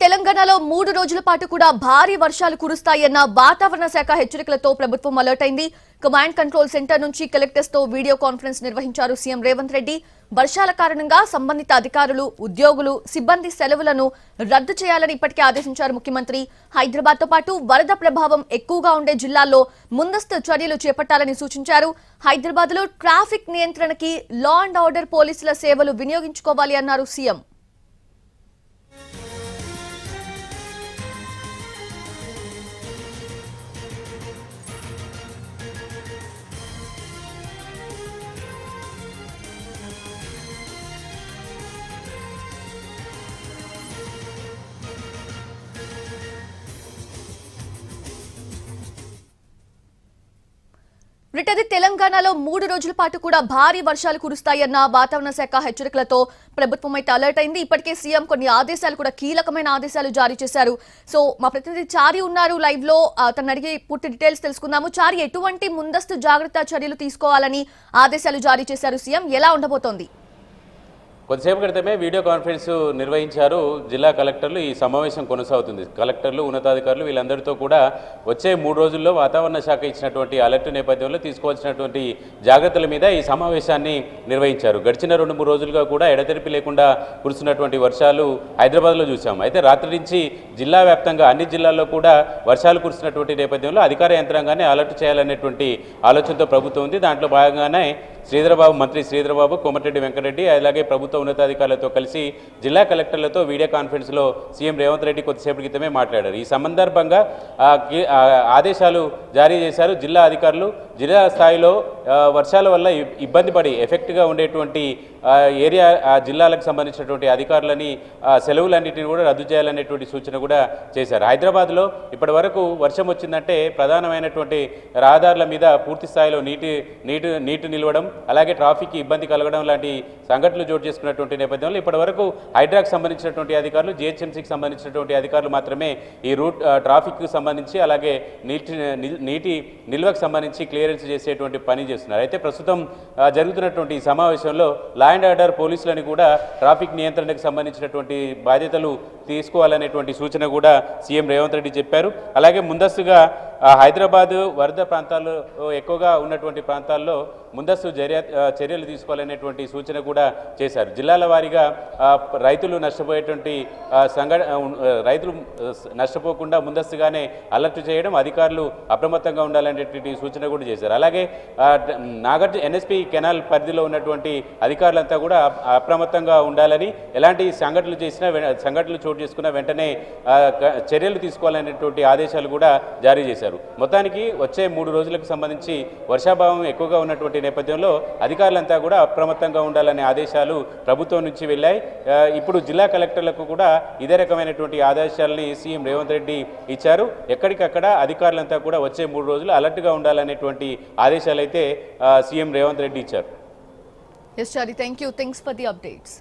తెలంగాణలో 3 రోజుల పాటు కూడా భారీ వర్షాలు కురుస్తాయన్న వాతావరణ శాఖ హెచ్చరికలతో ప్రభుత్వం అలర్ట్ అయింది. కమాండ్ కంట్రోల్ సెంటర్ నుంచి కలెక్టర్స్ తో వీడియో కాన్ఫరెన్స్ నిర్వహించారు సీఎం రేవంత్ రెడ్డి. వర్షాల కారణంగా సంబంధిత అధికారులు, ఉద్యోగులు, సిబ్బంది సెలవులను రద్దు చేయాలని ఇప్పటికే ఆదేశించారు ముఖ్యమంత్రి. హైదరాబాద్ తో పాటు వరద ప్రభావం ఎక్కువగా ఉండే జిల్లాల్లో ముందస్తు చర్యలు చేపట్టాలని సూచించారు. హైదరాబాద్ లో ట్రాఫిక్ నియంత్రణకి లా అండ్ ఆర్డర్ పోలీసుల సేవలు వినియోగించుకోవాలి అన్నారు సీఎం. తెలంగాణలో 3 రోజుల పాటు కూడా భారీ వర్షాలు కురుస్తాయన్న వాతావరణ శాఖ హెచ్చరికలతో ప్రభుత్వం అయితే అలర్ట్ అయింది. ఇప్పటికే సీఎం కొన్ని ఆదేశాలు కూడా కీలకమైన ఆదేశాలు జారీ చేశారు. సో మా ప్రతినిధి చారి ఉన్నారు లైవ్ లో, తన అడిగి పూర్తి డీటెయిల్స్ తెలుసుకుందాము. చారి, ఎటువంటి ముందస్తు జాగ్రత్త చర్యలు తీసుకోవాలని ఆదేశాలు జారీ చేశారు సీఎం, ఎలా ఉండబోతోంది? కొద్దిసేపు క్రితమే వీడియో కాన్ఫరెన్స్ నిర్వహించారు జిల్లా కలెక్టర్లు. ఈ సమావేశం కొనసాగుతుంది. కలెక్టర్లు, ఉన్నతాధికారులు వీళ్ళందరితో కూడా వచ్చే 3 రోజుల్లో వాతావరణ శాఖ ఇచ్చినటువంటి అలర్ట్ నేపథ్యంలో తీసుకోవాల్సినటువంటి జాగ్రత్తల మీద ఈ సమావేశాన్ని నిర్వహించారు. గడిచిన 2-3 రోజులుగా కూడా ఎడతెరిపి లేకుండా కురుస్తున్నటువంటి వర్షాలు హైదరాబాద్లో చూసాం. అయితే రాత్రి నుంచి జిల్లా వ్యాప్తంగా అన్ని జిల్లాల్లో కూడా వర్షాలు కురుస్తున్నటువంటి నేపథ్యంలో అధికార యంత్రాంగాన్ని అలర్ట్ చేయాలనేటువంటి ఆలోచనతో ప్రభుత్వం ఉంది. దాంట్లో భాగంగానే మంత్రి శ్రీధరబాబు, కోమటిరెడ్డి వెంకటరెడ్డి అలాగే ప్రభుత్వ ఉన్నతాధికారులతో కలిసి జిల్లా కలెక్టర్లతో వీడియో కాన్ఫరెన్స్లో సీఎం రేవంత్ రెడ్డి కొద్దిసేపటి క్రితమే మాట్లాడారు. ఈ సందర్భంగా ఆదేశాలు జారీ చేశారు. జిల్లా అధికారులు జిల్లా స్థాయిలో వర్షాల వల్ల ఇబ్బంది పడి ఎఫెక్ట్గా ఉండేటువంటి ఏరియా జిల్లాలకు సంబంధించినటువంటి అధికారులని సెలవులన్నింటినీ కూడా రద్దు చేయాలనేటువంటి సూచన కూడా చేశారు. హైదరాబాద్లో ఇప్పటి వరకు వర్షం వచ్చిందంటే ప్రధానమైనటువంటి రహదారుల మీద పూర్తి స్థాయిలో నీటి నిలవడం, అలాగే ట్రాఫిక్కి ఇబ్బంది కలగడం లాంటి సంఘటనలు చోటు చేసుకున్నటువంటి నేపథ్యంలో ఇప్పటి వరకు హైడ్రాకి సంబంధించినటువంటి అధికారులు, జిహెచ్ఎంసీకి సంబంధించినటువంటి అధికారులు మాత్రమే ఈ ట్రాఫిక్కి సంబంధించి అలాగే నీటి నిల్వకు సంబంధించి క్లియరెన్స్ చేసేటువంటి పని చేస్తున్నారు. అయితే ప్రస్తుతం జరుగుతున్నటువంటి ఈ సమావేశంలో లా అండ్ ఆర్డర్ పోలీసులని కూడా ట్రాఫిక్ నియంత్రణకు సంబంధించినటువంటి బాధ్యతలు తీసుకోవాలనేటువంటి సూచన కూడా సీఎం రేవంత్ రెడ్డి చెప్పారు. అలాగే ముందస్తుగా హైదరాబాద్ వరద ప్రాంతాల్లో ఎక్కువగా ఉన్నటువంటి ప్రాంతాల్లో ముందస్తు చర్యలు తీసుకోవాలనేటువంటి సూచన కూడా చేశారు. జిల్లాల వారీగా రైతులు నష్టపోకుండా ముందస్తుగానే అలర్ట్ చేయడం, అధికారులు అప్రమత్తంగా ఉండాలనేటువంటి సూచన కూడా చేశారు. అలాగే ఎన్ఎస్పీ కెనాల్ పరిధిలో ఉన్నటువంటి అధికారులంతా కూడా అప్రమత్తంగా ఉండాలని, ఎలాంటి సంఘటనలు చోటు చేసుకున్న వెంటనే చర్యలు తీసుకోవాలనేటువంటి ఆదేశాలు కూడా జారీ చేశారు. మొత్తానికి వచ్చే 3 రోజులకు సంబంధించి వర్షాభావం ఎక్కువగా ఉన్నటువంటి నేపథ్యంలో అధికారులంతా కూడా అప్రమత్తంగా ఉండాలనే ఆదేశాలు ప్రభుత్వం నుంచి వెళ్ళాయి. ఇప్పుడు జిల్లా కలెక్టర్లకు కూడా ఇదే రకమైనటువంటి ఆదేశాలని సీఎం రేవంత్ రెడ్డి ఇచ్చారు. ఎక్కడికక్కడ అధికారులంతా కూడా వచ్చే 3 రోజులు అలర్ట్గా ఉండాలనేటువంటి ఆదేశాలు అయితే సీఎం రేవంత్ రెడ్డి ఇచ్చారు. Yes, Chari, thank you. Thanks for the updates.